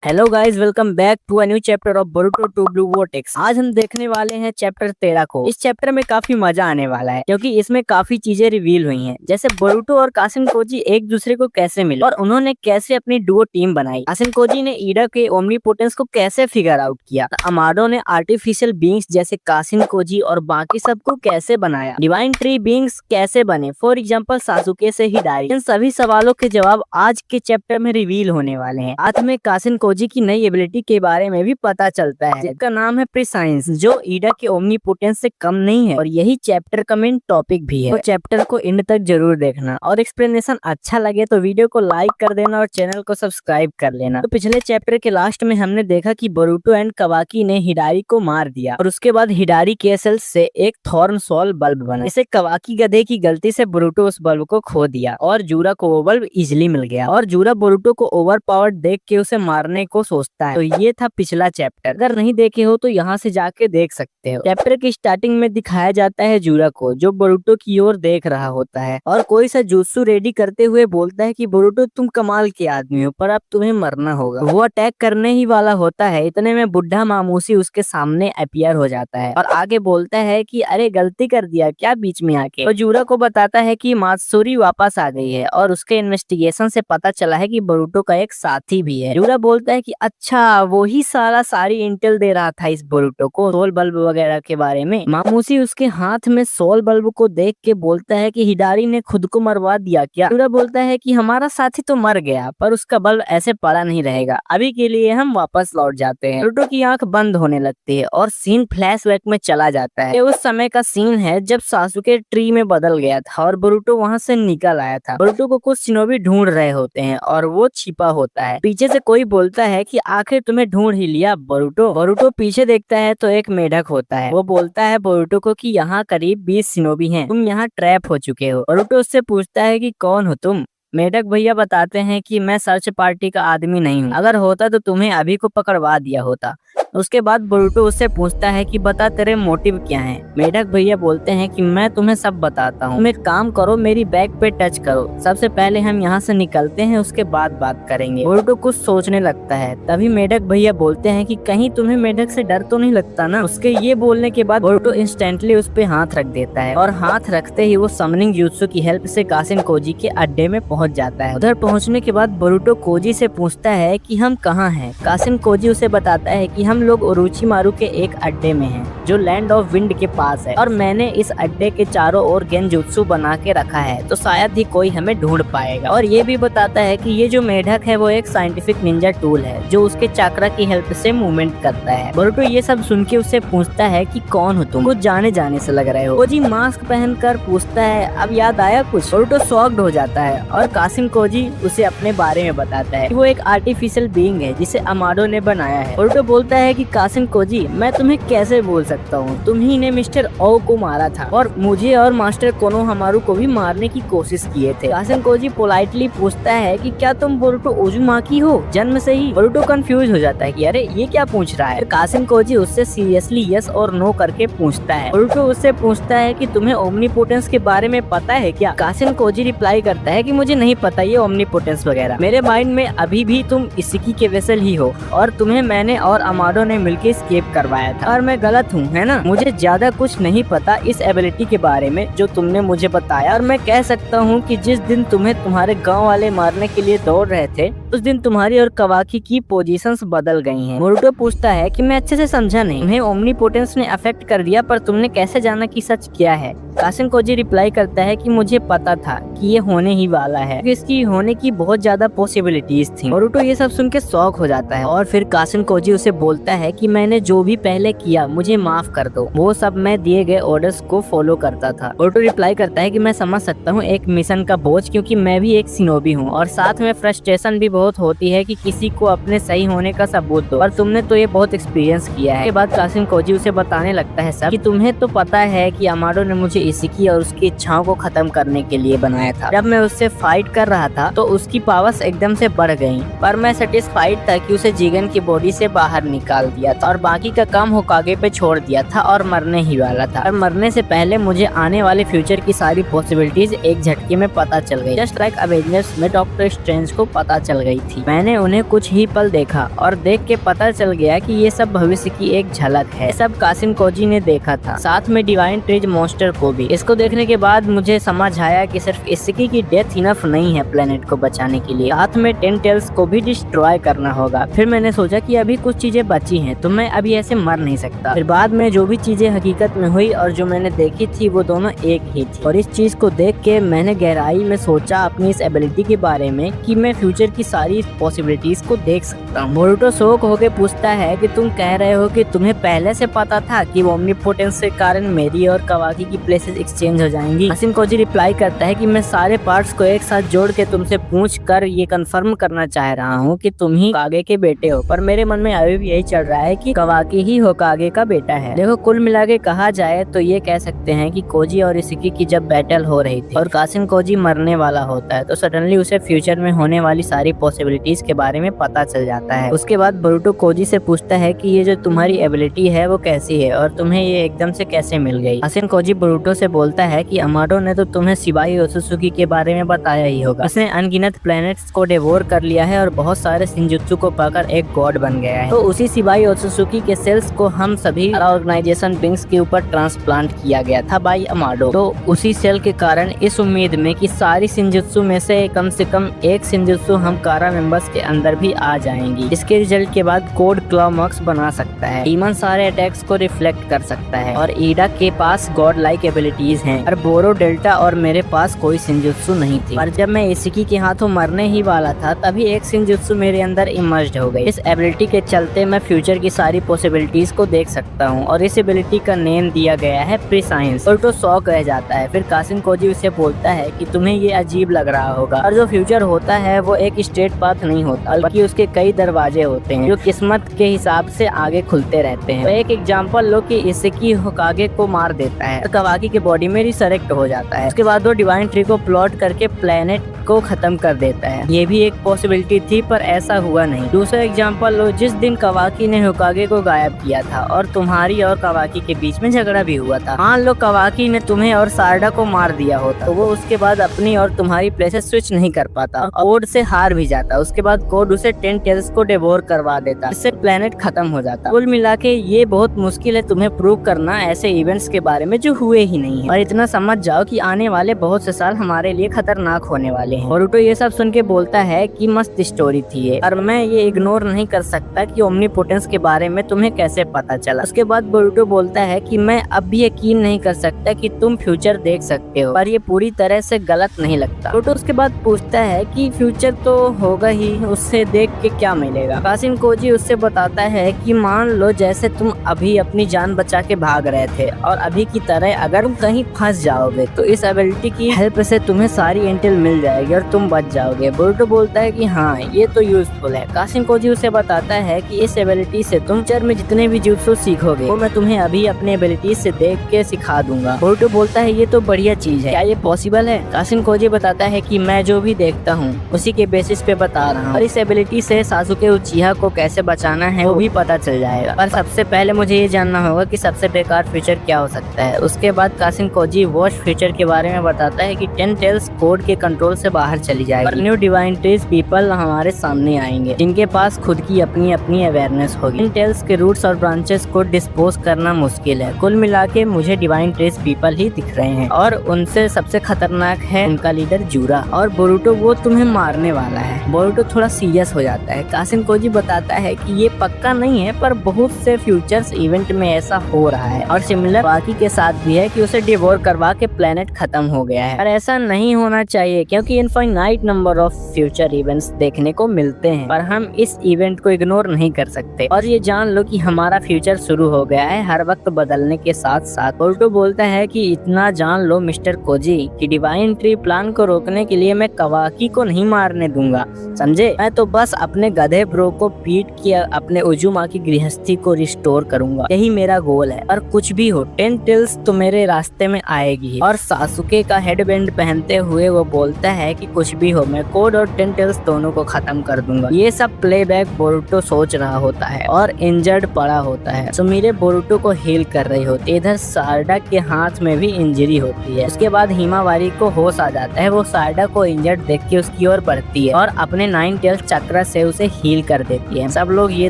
Hello guys, welcome back to a new chapter of Boruto two blue vortex. आज हम देखने वाले हैं चैप्टर 13 को। इस चैप्टर में काफी मजा आने वाला है क्योंकि इसमें काफी चीजें रिवील हुई हैं, जैसे बोरुटो और कासिन कोजी एक दूसरे को कैसे मिले और उन्होंने कैसे अपनी डुओ टीम बनाई। कासिन कोजी ने ईडा के ओमनीपोटेंस को कैसे फिगर आउट किया। अमाडो ने आर्टिफिशियल बींग्स जैसे कासिन कोजी और बाकी सबको कैसे बनाया। डिवाइन ट्री बींग्स कैसे बने, फॉर एग्जाम्पल सासुके से हिडारी। इन सभी सवालों के जवाब आज के चैप्टर में रिवील होने वाले हैं। साथ में कासिन कोजी की नई एबिलिटी के बारे में भी पता चलता है, जिसका नाम है प्रिसाइंस, जो ईडा के ओमनीपोटेंस से कम नहीं है और यही चैप्टर का मेन टॉपिक भी है। तो चैप्टर को एंड तक जरूर देखना और एक्सप्लेनेशन अच्छा लगे तो वीडियो को लाइक कर देना और चैनल को सब्सक्राइब कर लेना। तो पिछले चैप्टर के लास्ट में हमने देखा कि बोरुटो एंड कवाकी ने हिडारी को मार दिया और उसके बाद हिडारी के सेल्स से एक थॉर्न सॉल बल्ब बना। इसे कवाकी गधे की गलती से बोरुटो उस बल्ब को खो दिया और जूरा को वो बल्ब इजिली मिल गया और जूरा बोरुटो को ओवर पावर्ड देख के उसे मारने को सोचता है। तो ये था पिछला चैप्टर। अगर नहीं देखे हो तो यहाँ से जाके देख सकते हो। चैप्टर की स्टार्टिंग में दिखाया जाता है जूरा को, जो बोरुटो की ओर देख रहा होता है और कोई सा जुत्सु रेडी करते हुए बोलता है कि बोरुटो तुम कमाल के आदमी हो, पर अब तुम्हें मरना होगा। वो अटैक करने ही वाला होता है, इतने में बुढ़ा मामूसी उसके सामने अपीयर हो जाता है और आगे बोलता है कि अरे गलती कर दिया क्या बीच में आके। तो जूरा को बताता है कि मात्सुरी वापस आ गई है और उसके इन्वेस्टिगेशन से पता चला है कि बोरुटो का एक साथी भी है। जूरा बोलता है कि अच्छा वो ही सारी इंटेल दे रहा था इस बोरुटो को सोल बल्ब वगैरह के बारे में। मामूसी उसके हाथ में सोल बल्ब को देख के बोलता है कि हिडारी ने खुद को मरवा दिया क्या। जूरा बोलता है कि हमारा साथी तो मर गया पर उसका बल्ब ऐसे पड़ा नहीं रहेगा, अभी के लिए हम वापस लौट जाते हैं। बोरुटो की आंख बंद होने लगती है और सीन फ्लैशबैक में चला जाता है। ये उस समय का सीन है जब सासुके ट्री में बदल गया था और बोरुटो वहाँ से निकल आया था। बोरुटो को कुछ शिनोबी ढूंढ रहे होते हैं और वो छिपा होता है। पीछे से कोई बोलता है कि आखिर तुम्हें ढूंढ ही लिया बोरुटो। बोरुटो पीछे देखता है तो एक मेढक होता है। वो बोलता है बोरुटो को कि यहाँ करीब 20 शिनोबी हैं, तुम यहाँ ट्रैप हो चुके हो। बोरुटो उससे पूछता है कि कौन हो तुम। मेढक भैया बताते हैं कि मैं सर्च पार्टी का आदमी नहीं हूँ, अगर होता तो तुम्हें अभी को पकड़वा दिया होता। उसके बाद बोरुटो उससे पूछता है कि बता तेरे मोटिव क्या हैं। मेढक भैया बोलते हैं कि मैं तुम्हें सब बताता हूँ, तुम एक काम करो मेरी बैग पे टच करो, सबसे पहले हम यहाँ से निकलते हैं उसके बाद बात करेंगे। बोरुटो कुछ सोचने लगता है, तभी मेढक भैया बोलते हैं कि कहीं तुम्हें मेढक से डर तो नहीं लगता ना। उसके ये बोलने के बाद बोरुटो इंस्टेंटली उस पे हाथ रख देता है और हाथ रखते ही वो समनिंग जुत्सु की हेल्प से कासिन कोजी के अड्डे में पहुंच जाता है। उधर पहुंचने के बाद बोरुटो कोजी से पूछता है कि हम कहाँ हैं। कासिन कोजी उसे बताता है कि हम लोग ओरोचिमारू के एक अड्डे में हैं, जो लैंड ऑफ विंड के पास है और मैंने इस अड्डे के चारों ओर गेंजुत्सु बना के रखा है, तो शायद ही कोई हमें ढूंढ पाएगा। और ये भी बताता है कि ये जो मेढक है वो एक साइंटिफिक निंजा टूल है जो उसके चाकरा की हेल्प से मूवमेंट करता है। बोरुटो ये सब सुन के उससे पूछता है कि कौन हो तुम, कुछ जाने जाने से लग रहे हो। कोजी मास्क पहनकर पूछता है अब याद आया कुछ। बोरुटो शॉक्ड हो जाता है और कासिन कोजी उसे अपने बारे में बताता है कि वो एक आर्टिफिशियल बीइंग है जिसे अमाडो ने बनाया है। बोरुटो बोलता है कि कासिन कोजी मैं तुम्हें कैसे बोल सकता हूँ, तुम ही ने मिस्टर ओ को मारा था और मुझे और मास्टर कोनोहामारू को भी मारने की कोशिश किए थे। कासिन कोजी पोलाइटली पूछता है कि क्या तुम बोरुटो ओजुमाकी हो जन्म से ही। बोरुटो कंफ्यूज हो जाता है कि अरे ये क्या पूछ रहा है। कासिन कोजी उससे सीरियसली यस और नो करके पूछता है। बोरुटो उससे पूछता है कि तुम्हें ओमनीपोटेंस के बारे में पता है क्या। कासिन कोजी रिप्लाई करता है कि मुझे नहीं पता ये ओमनीपोटेंस वगैरह, मेरे माइंड में अभी भी तुम इसिकी के वेसल ही हो और तुम्हें मैंने और अमाडो ने मिलकर एस्केप करवाया था और मैं गलत हूँ है ना। मुझे ज्यादा कुछ नहीं पता इस एबिलिटी के बारे में जो तुमने मुझे बताया और मैं कह सकता हूँ कि जिस दिन तुम्हें तुम्हारे गांव वाले मारने के लिए दौड़ रहे थे उस दिन तुम्हारी और कवाकी की पोजीशंस बदल गई हैं। बोरुटो पूछता है कि मैं अच्छे से समझा नहीं, तुम्हें ओमनीपोटेंस ने अफेक्ट कर दिया पर तुमने कैसे जाना कि सच क्या है। कासिन कोजी रिप्लाई करता है कि मुझे पता था कि ये होने ही वाला है, इसकी होने की बहुत ज्यादा पॉसिबिलिटीज थी। बोरुटो ये सब सुन के शॉक हो जाता है और फिर कासिन कोजी उसे बोलता है कि मैंने जो भी पहले किया मुझे माफ कर दो, वो सब मैं दिए गए ऑर्डर्स को फॉलो करता था। बोरुटो रिप्लाई करता है कि मैं समझ सकता हूँ एक मिशन का बोझ, क्योंकि मैं भी एक शिनोबी हूँ और साथ में फ्रस्ट्रेशन भी बहुत होती है कि किसी को अपने सही होने का सबूत दो, और तुमने तो ये बहुत एक्सपीरियंस किया है। इसके बाद कासिन कोजी उसे बताने लगता है सब कि तुम्हें तो पता है कि अमाडो ने मुझे इसिकी और उसकी इच्छाओं को खत्म करने के लिए बनाया था। जब मैं उससे फाइट कर रहा था तो उसकी पावर्स एकदम से बढ़ गई, पर मैं सेटिस्फाइड था कि उसे जीगन की बॉडी से बाहर निकाल दिया था और बाकी का काम होकागे पे छोड़ दिया था और मरने ही वाला था। और मरने से पहले मुझे आने वाले फ्यूचर की सारी पॉसिबिलिटीज एक झटके में पता चल गई, जस्ट लाइक अवेंजर्स में डॉक्टर स्ट्रेंज को पता चल रही थी। मैंने उन्हें कुछ ही पल देखा और देख के पता चल गया कि ये सब भविष्य की एक झलक है। सब कासिन कोजी ने देखा था, साथ में डिवाइन ट्रीज मॉन्स्टर को भी। इसको देखने के बाद मुझे समझ आया कि सिर्फ इसिकी की डेथ इनफ नहीं है प्लेनेट को बचाने के लिए, साथ में 10 टेल्स को भी डिस्ट्रॉय करना होगा। फिर मैंने सोचा कि अभी कुछ चीजें बची हैं तो मैं अभी ऐसे मर नहीं सकता। फिर बाद में जो भी चीजें हकीकत में हुई और जो मैंने देखी थी वो दोनों एक ही थी। और इस चीज को देख के मैंने गहराई में सोचा अपनी इस एबिलिटी के बारे में कि मैं फ्यूचर की सारी पॉसिबिलिटीज को देख सकता हूँ। बोरुटो शौक होके पूछता है कि तुम कह रहे हो कि तुम्हें पहले से पता था कि ओमनीपोटेंस के कारण मेरी और कवाकी की प्लेसेस एक्सचेंज हो जाएंगी। कासिन कोजी रिप्लाई करता है कि मैं सारे पार्ट्स को एक साथ जोड़ के तुमसे पूछ कर ये कंफर्म करना चाह रहा हूँ कि तुम ही होकागे के बेटे हो, पर मेरे मन में अभी भी यही चल रहा है कि कवाकी ही होकागे का बेटा है। देखो, कुल मिला के कहा जाए तो ये कह सकते हैं कि कोजी और इसिकी की जब बैटल हो रही थी और कासिन कोजी मरने वाला होता है तो सडनली उसे फ्यूचर में होने वाली सारी पॉसिबिलिटीज के बारे में पता चल जाता है। उसके बाद बोरुटो कोजी से पूछता है कि ये जो तुम्हारी एबिलिटी है वो कैसी है और तुम्हें ये एकदम से कैसे मिल गई। कासिन कोजी बोरुटो से बोलता है कि अमाडो ने तो तुम्हें शिबाई ओत्सुकी के बारे में बताया ही होगा। उसने अनगिनत प्लैनेट्स को डिवोर कर लिया है और बहुत सारे शिनजुत्सु को पाकर एक गॉड बन गया है। तो उसी शिबाई ओत्सुकी के सेल्स को हम सभी ऑर्गेनाइजेशन विंग्स के ऊपर ट्रांसप्लांट किया गया था बाई अमाडो। तो उसी सेल के कारण इस उम्मीद में कि सारी शिनजुत्सु में से कम एक शिनजुत्सु हम कारा मेंबर्स के अंदर भी आ जाएंगी। इसके रिजल्ट के बाद कोड क्लॉमॉक्स बना सकता है, डीमन सारे अटैक्स को रिफ्लेक्ट कर सकता है और ईडा के पास गॉड लाइक एबिलिटीज हैं और बोरो डेल्टा और मेरे पास कोई शिनजुत्सु नहीं थी। पर जब मैं इसिकी के हाथों मरने ही वाला था तभी एक शिनजुत्सु मेरे अंदर इमर्ज्ड हो गई। इस एबिलिटी के चलते मैं फ्यूचर की सारी पॉसिबिलिटीज को देख सकता हूँ और इस एबिलिटी का नेम दिया गया है प्रीसाइंस। बोरुटो शॉक रह जाता है। फिर कासिन कोजी उसे बोलता है कि तुम्हें ये अजीब लग रहा होगा और जो फ्यूचर होता है वो एक स्ट्रेट पाथ नहीं होता बल्कि उसके कई दरवाजे होते हैं जो किस्मत के हिसाब से आगे खुलते रहते हैं। तो एक एग्जांपल लो कि इसिकी होकागे को मार देता है और कवाकी के बॉडी में रिसरेक्ट हो जाता है। उसके बाद वो डिवाइन ट्री को प्लॉट करके प्लेनेट को खत्म कर देता है। ये भी एक पॉसिबिलिटी थी पर ऐसा हुआ नहीं। दूसरा एग्जांपल लो, जिस दिन कवाकी ने होकागे को गायब किया था और तुम्हारी और कवाकी के बीच में झगड़ा भी हुआ था। मान लो कवाकी ने तुम्हें और सारडा को मार दिया होता तो वो उसके बाद अपनी और तुम्हारी प्लेसेस स्विच नहीं कर पाता, कोड से हार भी जाता। उसके बाद कोड उसे 10 टेल्स को डिवोर करवा देता, इससे प्लेनेट खत्म हो जाता। कुल मिला के ये बहुत मुश्किल है तुम्हें प्रूव करना ऐसे इवेंट्स के बारे में जो हुए ही नहीं है। और इतना समझ जाओ कि आने वाले बहुत से साल हमारे लिए खतरनाक होने वाले हैं। बोरुटो ये सब सुन के बोलता है कि मस्त स्टोरी थी ये, और मैं ये इग्नोर नहीं कर सकता कि ओमनीपोटेंस के बारे में तुम्हें कैसे पता चला। उसके बाद बोरुटो बोलता है कि मैं अब भी यकीन नहीं कर सकता कि तुम फ्यूचर देख सकते हो, पर ये पूरी तरह से गलत नहीं लगता। बोरुटो उसके बाद पूछता है कि फ्यूचर तो होगा ही, उससे देख के क्या मिलेगा। कासिन कोजी उससे बताता है कि मान लो जैसे तुम अभी अपनी जान बचा के भाग रहे थे और अभी की तरह अगर तुम कहीं फंस जाओगे तो इस एबिलिटी की हेल्प से तुम्हें सारी इंटेल मिल जाएगी और तुम बच जाओगे। बोरुटो बोलता है कि हाँ ये तो यूजफुल है। कासिन कोजी उसे बताता है कि इस एबिलिटी से तुम फ्यूचर में जितने भी जुत्सु सीखोगे वो मैं तुम्हें अभी अपने एबिलिटी से देख के सिखा दूंगा। बोरुटो बोलता है ये तो बढ़िया चीज है, क्या ये पॉसिबल है? कासिन कोजी बताता है कि मैं जो भी देखता हूँ उसी के बेसिस पे बता रहा हूँ और इस एबिलिटी से सासुके उचिहा को कैसे बचाना है वो भी पता चल जाएगा। पर सबसे पहले मुझे ये जानना होगा कि सबसे बेकार फ्यूचर क्या हो सकता है। उसके बाद कासिन कोजी वॉश फ्यूचर के बारे में बताता है कि 10 टेल्स कोड के कंट्रोल से बाहर चली जाएगी। न्यू डिवाइन ट्रीज पीपल हमारे सामने आएंगे जिनके पास खुद की अपनी अपनी अवेयरनेस होगी। इन टेल्स के रूट्स और ब्रांचेस को डिस्पोज करना मुश्किल है। कुल मिला के मुझे डिवाइन ट्रीज पीपल ही दिख रहे हैं और उनसे सबसे खतरनाक है उनका लीडर जूरा और बोरुटो वो तुम्हें मारने वाला है। बोरुटो थोड़ा सीरियस हो जाता है। कासिन कोजी बताता है कि ये पक्का नहीं है पर बहुत से फ्यूचर्स इवेंट में ऐसा हो रहा है और सिमिलर बाकी के साथ भी है कि उसे डिवोर करवा के प्लेनेट खत्म हो गया है। पर ऐसा नहीं होना चाहिए क्योंकि infinite number of future events देखने को मिलते हैं पर हम इस इवेंट को इग्नोर नहीं कर सकते। और ये जान लो कि हमारा फ्यूचर शुरू हो गया है हर वक्त बदलने के साथ साथ। बोरुटो बोलता है कि इतना जान लो मिस्टर कोजी कि डिवाइन ट्री प्लान को रोकने के लिए मैं कवाकी को नहीं मारने दूंगा, समझे? मैं तो बस अपने गधे ब्रो को पीट के अपने उजुमा की गृहस्थी को रिस्टोर करूंगा, यही मेरा गोल है। और कुछ भी हो 10 टेल्स तो मेरे रास्ते में आएगी। और सासुके का हेडबैंड पहनते हुए वो बोलता है कि कुछ भी हो मैं कोड और 10 टेल्स दोनों को खत्म कर दूंगा। ये सब प्लेबैक बोरुटो सोच रहा होता है और इंजर्ड पड़ा होता है। सुमिरे बोरुटो को हील कर रही होती है। इधर सारडा के हाथ में भी इंजरी होती है। उसके बाद हिमावारी को होश आ जाता है। वो सारडा को इंजर्ड देख के उसकी ओर बढ़ती है और अपने 9 टेल्स चक्र से उसे हील कर देती है। सब लोग ये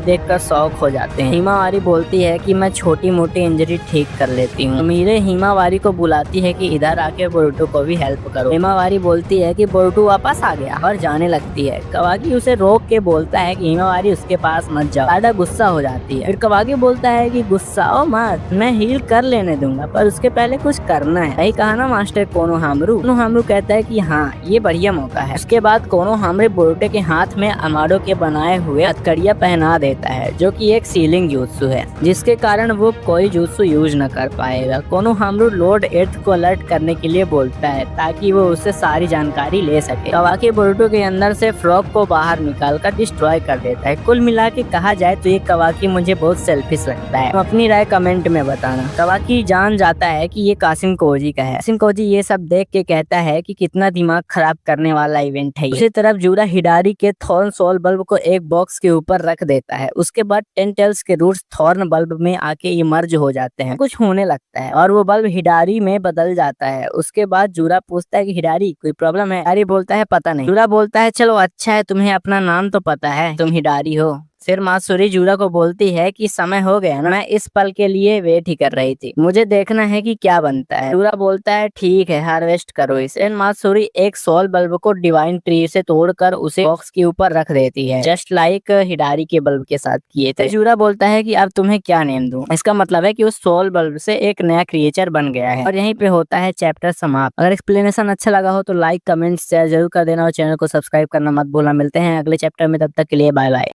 देखकर शॉक हो जाते हैं। हिमावारी बोलती है कि मैं छोटी मोटी इंजरी ठीक कर लेती हूँ। मीरे हिमावारी को बुलाती है कि इधर आके बोरुटो को भी हेल्प करो। हिमावारी बोलती है कि बोरुटो वापस आ गया और जाने लगती है। कवाकी उसे रोक के बोलता है कि हिमावारी उसके पास मत जाओ। साडा गुस्सा हो जाती है। फिर कवाकी बोलता है कि गुस्साओ मत, मैं हील कर लेने दूंगा, पर उसके पहले कुछ करना है। सही कहा ना मास्टर कोनोहामारू। कोनोहामारू कहता है कि हाँ, ये बढ़िया मौका है। उसके बाद कोनोहामारू बोरुटो के हाथ में अमाडो के बनाए हुए हथकड़ियाँ पहना देता है, जो कि एक सीलिंग jutsu है, जिसके कारण वो कोई jutsu यूज न कर पाएगा। कोनोहामारू लॉर्ड एर्थ को अलर्ट करने के लिए बोलता है ताकि वो उससे सारी जानकारी ले सके। कवाकी बोरुटो के अंदर से फ्रॉग को बाहर निकालकर डिस्ट्रॉय कर देता है। कुल मिला के कहा जाए तो ये कवाकी मुझे बहुत सेल्फिश लगता है। अपनी राय कमेंट में बताना। कवाकी जान जाता है कि ये कासिन कोजी का है। कासिन कोजी ये सब देख के कहता है कि कितना दिमाग खराब करने वाला इवेंट है। उसी तरफ जूरा हिडारी के थॉर्न सोल बल्ब को एक बॉक्स के ऊपर रख देता है। उसके बाद 10 टेल्स के रूट्स थॉर्न बल्ब में आके इमर्ज हो जाते हैं। कुछ होने लगता है और वो बल्ब हिडारी में बदल जाता है। उसके बाद जूरा पूछता है कि हिडारी कोई प्रॉब्लम है? हिडारी बोलता है पता नहीं। जूरा बोलता है चलो अच्छा है, तुम्हें अपना नाम तो पता है, तुम हिडारी हो। फिर मात्सुरी जूरा को बोलती है कि समय हो गया ना, मैं इस पल के लिए वेट ही कर रही थी, मुझे देखना है कि क्या बनता है। जूरा बोलता है ठीक है, हार्वेस्ट करो इसे। मात्सुरी एक सोल बल्ब को डिवाइन ट्री से तोड़कर उसे बॉक्स के ऊपर रख देती है, जस्ट लाइक हिडारी के बल्ब के साथ किए थे। जूरा बोलता है कि अब तुम्हें क्या नेम दूं? इसका मतलब है कि उस सोल बल्ब से एक नया क्रिएचर बन गया है। और यहीं पे होता है चैप्टर समाप्त। अगर एक्सप्लेनेशन अच्छा लगा हो तो लाइक कमेंट शेयर जरूर कर देना और चैनल को सब्सक्राइब करना मत भूलना। मिलते हैं अगले चैप्टर में, तब तक के लिए बाय बाय।